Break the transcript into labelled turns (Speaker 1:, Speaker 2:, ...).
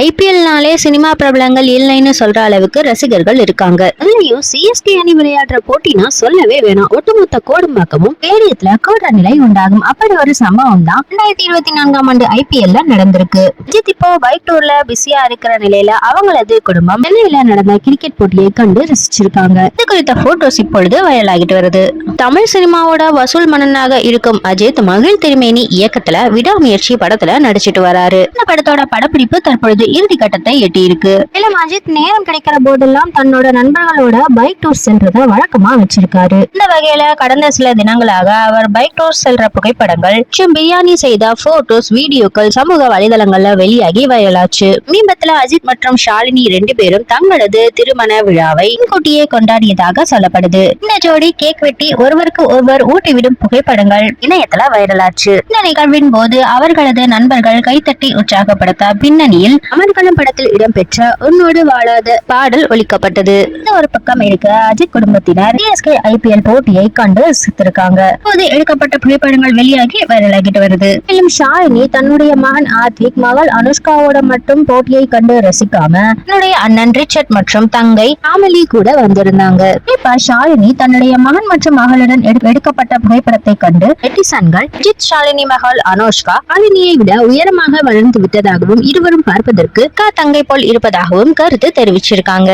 Speaker 1: ஐபிஎல்னாலே cinema பிரபலங்கள் இல்லைன்னு சொல்ற அளவுக்கு ரசிகர்கள் இருக்காங்க. அதுலயும் சிஎஸ்கே அணி விளையாடுற போட்டினா சொல்லவே வேணாம். ஒட்டுமொத்த கோடம்பாக்கமும் ஸ்டேடியத்துல கூடுற நிலை உண்டாகும். அப்படி ஒரு சம்பவம் தான் 2024ஆம் ஆண்டு ஐபிஎல்ல நடந்திருக்கு. அஜித் இப்போ பைக் டூர்ல பிஸியா இருக்கிற நிலையில அவங்களது குடும்பம் சென்னையில நடந்த கிரிக்கெட் போட்டியை கண்டு ரசிச்சிருக்காங்க. இது குறித்த போட்டோஸ் இப்பொழுது வைரல் ஆகிட்டு வருது. தமிழ் சினிமாவோட வசூல் மன்னனாக இருக்கும் அஜித் மகிழ் திருமேனி இயக்கத்துல விடாமுயற்சி படத்துல நடிச்சிட்டு வராரு. இந்த படத்தோட படப்பிடிப்பு தற்பொழுது இறுதி கட்டத்தை எட்டியிருக்கு. மேலும் அஜித் நேரம் கிடைக்கிற போதெல்லாம் தன்னோட நண்பர்களோட பைக் டூர் செல்றத வழக்கமா வச்சிருக்காரு. இந்த வகையில கடந்த சில தினங்களாக அவர் பைக் டூர் செல்ற புகைப்படங்கள் மற்றும் பிரியாணி செய்த போட்டோஸ் வீடியோக்கள் சமூக வலைதளங்கள்ல வெளியாகி வைரலாச்சு. சமீபத்துல அஜித் மற்றும் ஷாலினி 2 பேரும் தங்களது திருமண விழாவை முன்கூட்டியே கொண்டாடியதாக சொல்லப்படுது. இந்த ஜோடி கேக் வெட்டி ஒருவருக்கு ஒருவர் ஊட்டிவிடும் புகைப்படங்கள் இணையத்துல வைரலாச்சு. இந்த நிகழ்வின் போது அவர்களது நண்பர்கள் கைத்தட்டி உற்சாகப்படுத்த பின்னணியில் அமர்கலம் படத்தில் இடம்பெற்ற உன்னோடு வாழாத பாடல் ஒலிக்கப்பட்டது. இந்த ஒரு பக்கம் இருக்க அஜித் குடும்பத்தினர் சிஎஸ்கே ஐபிஎல் போட்டியை கண்டு ரசித்திருக்காங்க. போது எடுக்கப்பட்ட புகைப்படங்கள் வெளியாகி வைரலாகிட்டு வருது. மேலும் ஷாலினி தன்னுடைய மகன் ஆர்த்திக் மகள் அனுஷ்காவோட மட்டும் போட்டியை கண்டு ரசிக்காம தன்னுடைய அண்ணன் ரிச்சர்ட் மற்றும் தங்கை ஆமலி கூட வந்திருந்தாங்க. இப்ப ஷாலினி தன்னுடைய மகன் மற்றும் மகளுடன் எடுக்கப்பட்ட புகைப்படத்தை கண்டு நெட்டிசன்கள் அஜித் ஷாலினி மகள் அனுஷ்கா ஷாலினியை விட உயரமாக வளர்ந்து விட்டதாகவும் இருவரும் பார்ப்பதற்கு தங்கை போல் இருப்பதாகவும் கருத்து தெரிவிச்சிருக்காங்க.